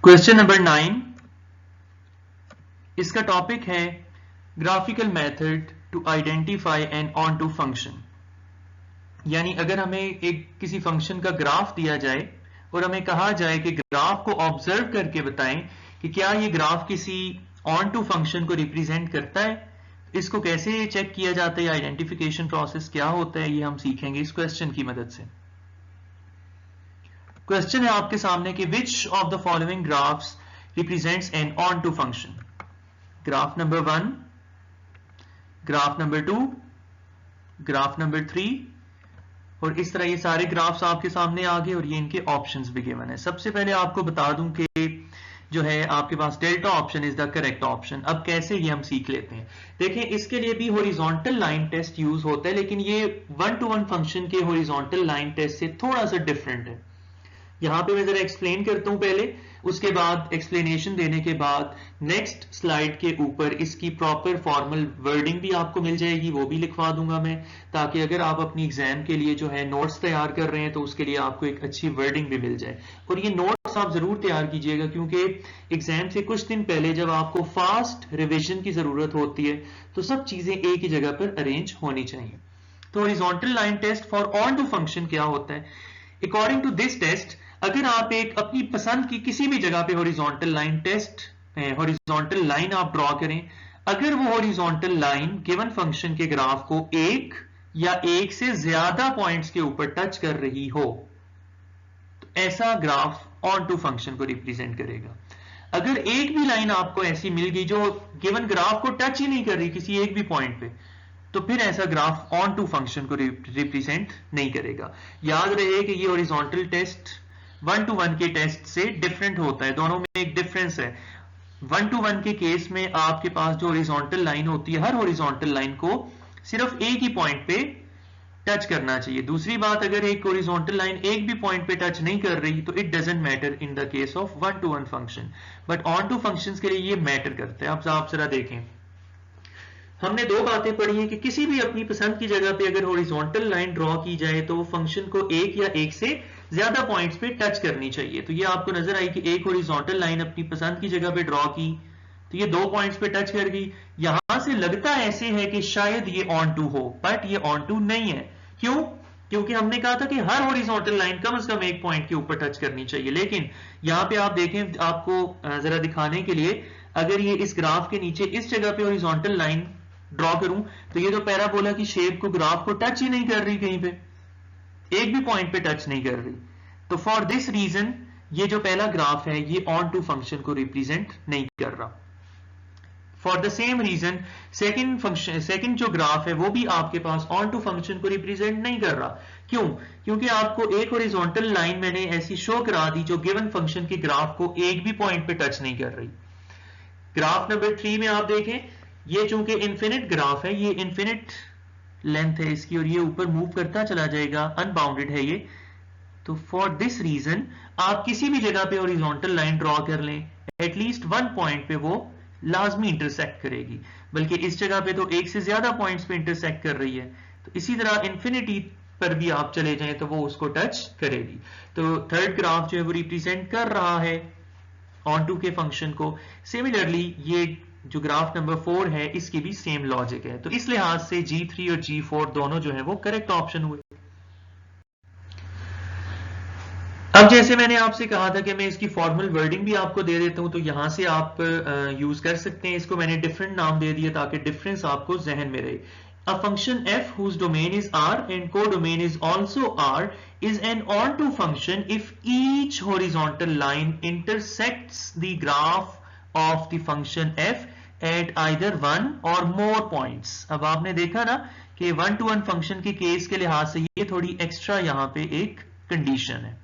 Question number 9, इसका topic है graphical method to identify an onto function. यानी अगर हमें एक किसी फंक्शन का ग्राफ दिया जाए और हमें कहा जाए कि ग्राफ को ऑब्जर्व करके बताएं कि क्या ये ग्राफ किसी ऑन टू फंक्शन को रिप्रेजेंट करता है, इसको कैसे चेक किया जाता है, आइडेंटिफिकेशन प्रोसेस क्या होता है, ये हम सीखेंगे इस क्वेश्चन की मदद से। क्वेश्चन है आपके सामने कि which of the following graphs represents an onto function. Graph number 1, graph number 2, graph number 3, और इस तरह ये सारे ग्राफ्स आपके सामने आ गए और ये इनके ऑप्शंस भी गिवन है। सबसे पहले आपको बता दूं कि जो है आपके पास delta option is the correct option. अब कैसे ये हम सीख लेते हैं। देखें, इसके लिए भी हॉरिजॉन्टल लाइन टेस्ट यूज होता है, लेकिन ये 1 to 1 फंक्शन के हॉरिजॉन्टल लाइन टेस्ट से थोड़ा सा डिफरेंट है। यहां पे मैं जरा एक्सप्लेन करता हूं पहले, उसके बाद एक्सप्लेनेशन देने के बाद नेक्स्ट स्लाइड के ऊपर इसकी प्रॉपर फॉर्मल वर्डिंग भी आपको मिल जाएगी, वो भी लिखवा दूंगा मैं, ताकि अगर आप अपनी एग्जाम के लिए जो है नोट्स तैयार कर रहे हैं तो उसके लिए आपको एक अच्छी वर्डिंग भी मिल जाए। और ये नोट्स आप जरूर तैयार कीजिएगा, क्योंकि एग्जाम से कुछ दिन पहले जब आपको फास्ट रिविजन की जरूरत होती है तो सब चीजें एक ही जगह पर अरेंज होनी चाहिए। तो horizontal line test for onto function क्या होता है? अकॉर्डिंग टू दिस टेस्ट, अगर आप एक अपनी पसंद की किसी भी जगह पे हॉरिजॉन्टल लाइन आप ड्रॉ करें, अगर वो हॉरिजॉन्टल लाइन गिवन फंक्शन के ग्राफ को एक या एक से ज्यादा पॉइंट्स के ऊपर टच कर रही हो तो ऐसा ग्राफ ऑन टू फंक्शन को रिप्रेजेंट करेगा। अगर एक भी लाइन आपको ऐसी मिल गई जो गिवन ग्राफ को टच ही नहीं कर रही किसी एक भी पॉइंट पे, तो फिर ऐसा ग्राफ ऑन टू फंक्शन को रिप्रेजेंट नहीं करेगा। याद रहे कि ये हॉरिजॉन्टल टेस्ट 1 to 1 के टेस्ट से डिफरेंट होता है, दोनों में एक डिफरेंस है। 1 to 1 के केस में आपके पास जो हॉरिजॉन्टल लाइन होती है, हर हॉरिजॉन्टल लाइन को सिर्फ एक ही पॉइंट पे टच करना चाहिए। दूसरी बात, अगर एक हॉरिजॉन्टल लाइन एक भी पॉइंट पे टच नहीं कर रही तो it doesn't matter in the case of 1 to 1 function, but onto functions के लिए ये मैटर करते हैं। अब आप जरा देखें, हमने दो बातें पढ़ी हैं कि किसी भी अपनी पसंद की जगह पे अगर हॉरिजॉन्टल लाइन ड्रॉ की जाए तो वो फंक्शन को एक या एक से ज्यादा पॉइंट्स पे टच करनी चाहिए। तो ये आपको नजर आई कि एक हॉरिजॉन्टल लाइन अपनी पसंद की जगह पे ड्रॉ की तो ये 2 पॉइंट्स पे टच कर गई। यहां से लगता ऐसे है कि शायद ये ऑन टू हो, बट ये ऑन टू नहीं है। क्यों? क्योंकि हमने कहा था कि हर हॉरिजॉन्टल लाइन कम से कम एक पॉइंट के ऊपर टच करनी चाहिए। लेकिन यहां पे आप देखें, आपको जरा दिखाने के लिए, अगर ये इस ग्राफ के नीचे इस जगह पे हॉरिजॉन्टल लाइन ड्रॉ करूं तो ये तो पैराबोला की शेप को, ग्राफ को टच ही नहीं कर रही, कहीं पे एक भी पॉइंट पे टच नहीं कर रही। तो फॉर दिस रीजन ये जो पहला ग्राफ है ये ऑन टू फंक्शन को रिप्रेजेंट नहीं कर रहा। For the same reason second जो ग्राफ है वो भी आपके पास ऑन टू फंक्शन को रिप्रेजेंट नहीं कर रहा। क्यों? क्योंकि आपको एक हॉरिजॉन्टल लाइन मैंने ऐसी शो करा दी जो गिवन फंक्शन के ग्राफ को एक भी पॉइंट पे टच नहीं कर रही। ग्राफ नंबर 3 में आप देखें, ये चूंकि इन्फिनिट ग्राफ है, ये इन्फिनिट लेंथ है इसकी और ये ऊपर मूव करता चला जाएगा, अनबाउंडेड है ये। तो फॉर दिस रीजन आप किसी भी जगह पे हॉरिजॉन्टल लाइन ड्रॉ कर लें, एटलीस्ट 1 पॉइंट पे वो लाजमी इंटरसेक्ट करेगी, बल्कि इस जगह पे तो एक से ज्यादा पॉइंट्स पे इंटरसेक्ट कर रही है। तो इसी तरह इंफिनिटी पर भी आप चले जाएं तो वो उसको टच करेगी। तो थर्ड ग्राफ जो है वो रिप्रेजेंट कर रहा है ऑन टू के फंक्शन को। सिमिलरली ये जो ग्राफ नंबर 4 है इसकी भी सेम लॉजिक है। तो इस लिहाज से G3 और G4 दोनों जो है वो करेक्ट ऑप्शन हुए। अब जैसे मैंने आपसे कहा था कि मैं इसकी फॉर्मल वर्डिंग भी आपको दे देता हूं, तो यहां से आप यूज कर सकते हैं। इसको मैंने डिफरेंट नाम दे दिया ताकि डिफरेंस आपको जहन में रहे। A function f whose domain is R and codomain is also R is an onto function if each horizontal line intersects the graph of the function f at either one or more points। अब आपने देखा ना कि 1 to 1 function के case के लिहाज से ये थोड़ी एक्स्ट्रा यहाँ पे एक कंडीशन है।